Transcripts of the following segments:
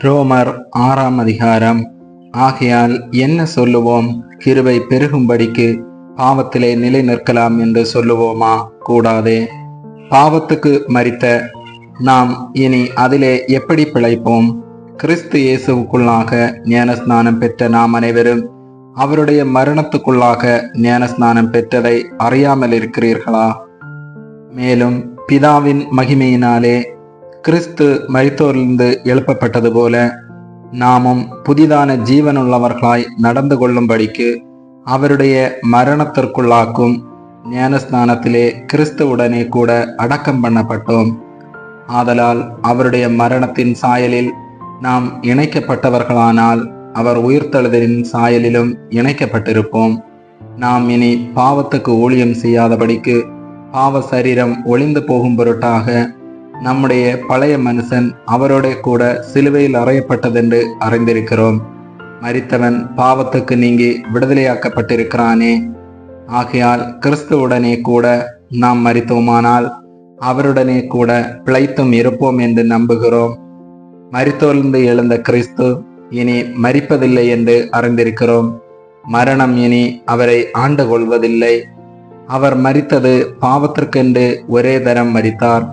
ரோமர் 6ஆம் அதிகாரம். ஆகையால் என்ன சொல்லுவோம்? கிருபை பெருகும்படிக்கு பாவத்திலே நிலை நிற்கலாம் என்று சொல்லுவோமா? கூடாதே. பாவத்துக்கு மரித்த நாம் இனி அதிலே எப்படி பிழைப்போம்? கிறிஸ்து இயேசுவுக்குள்ளாக ஞானஸ்நானம் பெற்ற நாம் அனைவரும் அவருடைய மரணத்துக்குள்ளாக ஞானஸ்நானம் பெற்றதை அறியாமல் இருக்கிறீர்களா? மேலும் பிதாவின் மகிமையினாலே கிறிஸ்து மரித்தோரிலிருந்து எழுப்பப்பட்டது போல நாமும் புதிதான ஜீவனுள்ளவர்களாய் நடந்து கொள்ளும்படிக்கு அவருடைய மரணத்திற்குள்ளாக்கும் ஞானஸ்நானத்திலே கிறிஸ்துவுடனே கூட அடக்கம் பண்ணப்பட்டோம். ஆதலால் அவருடைய மரணத்தின் சாயலில் நாம் இணைக்கப்பட்டவர்களானால் அவர் உயிர்த்தெழுதலின் சாயலிலும் இணைக்கப்பட்டிருப்போம். நாம் இனி பாவத்துக்கு ஊழியம் செய்யாதபடிக்கு பாவ சரீரம் ஒளிந்து போகும் பொருட்டாக நம்முடைய பழைய மனுஷன் அவரோட கூட சிலுவையில் அறையப்பட்டதென்று அறிந்திருக்கிறோம். மரித்தவன் பாவத்துக்கு நீங்கி விடுதலையாக்கப்பட்டிருக்கிறானே. ஆகையால் கிறிஸ்துவுடனே கூட நாம் மரித்தோமானால் அவருடனே கூட பிழைத்தும் இருப்போம் என்று நம்புகிறோம். மரித்தோர்ந்து எழுந்த கிறிஸ்து இனி மரிப்பதில்லை என்று அறிந்திருக்கிறோம். மரணம் இனி அவரை ஆண்டு கொள்வதில்லை. அவர் மரித்தது பாவத்திற்கென்று ஒரே தரம் மரித்தார்.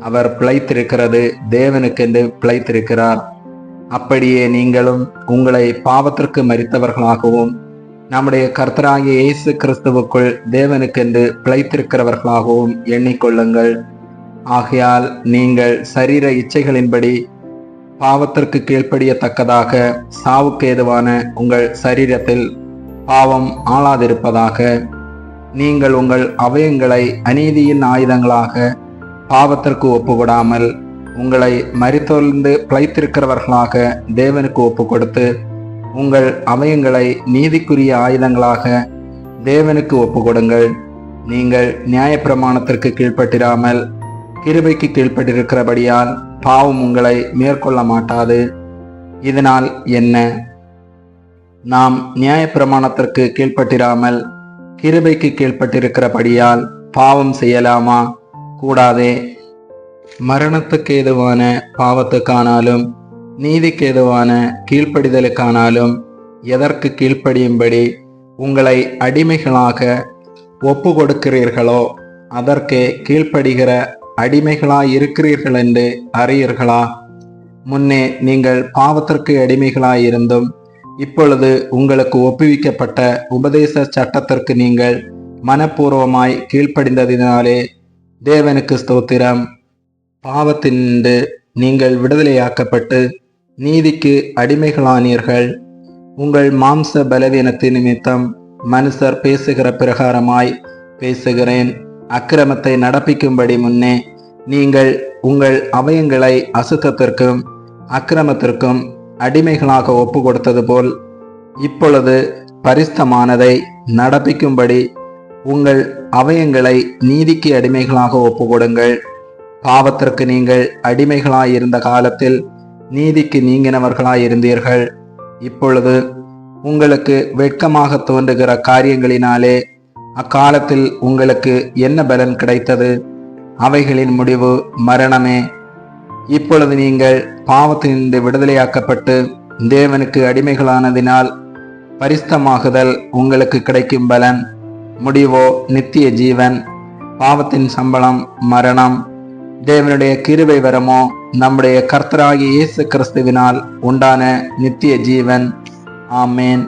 அவர் பிழைத்திருக்கிறது தேவனுக்கென்று பிழைத்திருக்கிறார். அப்படியே நீங்களும் உங்களை பாவத்திற்கு மரித்தவர்களாகவும் நம்முடைய கர்த்தராகிய இயேசு கிறிஸ்துவுக்குள் தேவனுக்கென்று பிழைத்திருக்கிறவர்களாகவும் எண்ணிக்கொள்ளுங்கள். ஆகையால் நீங்கள் சரீர இச்சைகளின்படி பாவத்திற்கு கீழ்ப்படியத்தக்கதாக சாவுக்கு ஏதுவான உங்கள் சரீரத்தில் பாவம் ஆளாதிருப்பதாக. நீங்கள் உங்கள் அவயங்களை அநீதியின் ஆயுதங்களாக பாவத்திற்கு ஒப்புக்கொடாமல் உங்களை மரித்தோர்ந்து பிழைத்திருக்கிறவர்களாக தேவனுக்கு ஒப்பு கொடுத்து உங்கள் அவயங்களை நீதிக்குரிய ஆயுதங்களாக தேவனுக்கு ஒப்பு கொடுங்கள். நீங்கள் நியாயப்பிரமாணத்திற்கு கீழ்ப்பட்டிராமல் கிருபைக்கு கீழ்ப்பட்டிருக்கிறபடியால் பாவம் உங்களை மேற்கொள்ள மாட்டாது. இதனால் என்ன? நாம் நியாயப்பிரமாணத்திற்கு கீழ்ப்பட்டிராமல் கிருபைக்கு கீழ்ப்பட்டிருக்கிறபடியால் பாவம் செய்யலாமா? கூடாதே. மரணத்துக்கு ஏதுவான பாவத்துக்கானாலும் நீதிக்கு ஏதுவான கீழ்ப்படிதலுக்கானாலும் எதற்கு கீழ்ப்படியும்படி உங்களை அடிமைகளாக ஒப்பு கொடுக்கிறீர்களோ அதற்கு கீழ்ப்படுகிற அடிமைகளாயிருக்கிறீர்கள் என்று அறியீர்களா? முன்னே நீங்கள் பாவத்திற்கு அடிமைகளாயிருந்தும் இப்பொழுது உங்களுக்கு ஒப்புவிக்கப்பட்ட உபதேச சட்டத்திற்கு நீங்கள் மனப்பூர்வமாய் கீழ்ப்படிந்ததினாலே தேவனுக்கு ஸ்தோத்திரம். பாவத்தினின்று நீங்கள் விடுதலையாக்கப்பட்டு நீதிக்கு அடிமைகளானீர்கள். உங்கள் மாம்ச பலவீனத்தின் நிமித்தம் மனுஷர் பேசுகிற பிரகாரமாய் பேசுகிறேன். அக்கிரமத்தை நடப்பிக்கும்படி முன்னே நீங்கள் உங்கள் அவயங்களை அசுத்தத்திற்கும் அக்கிரமத்திற்கும் அடிமைகளாக ஒப்பு கொடுத்தது போல் இப்பொழுது பரிசுத்தமானதை நடப்பிக்கும்படி உங்கள் அவயங்களை நீதிக்கு அடிமைகளாக ஒப்பு கொடுங்கள். பாவத்திற்கு நீங்கள் அடிமைகளாயிருந்த காலத்தில் நீதிக்கு நீங்கினவர்களாயிருந்தீர்கள். இப்பொழுது உங்களுக்கு வெட்கமாக தோன்றுகிற காரியங்களினாலே அக்காலத்தில் உங்களுக்கு என்ன பலன் கிடைத்தது? அவைகளின் முடிவு மரணமே. இப்பொழுது நீங்கள் பாவத்தினின்று விடுதலையாக்கப்பட்டு தேவனுக்கு அடிமைகளானதினால் பரிசுத்தமாகுதல் உங்களுக்கு கிடைக்கும் பலன். முடிவோ நித்திய ஜீவன். பாவத்தின் சம்பளம் மரணம். தேவனுடைய கிருபை வரமோ நம்முடைய கர்த்தராகிய இயேசு கிறிஸ்துவினால் உண்டான நித்திய ஜீவன். ஆமேன்.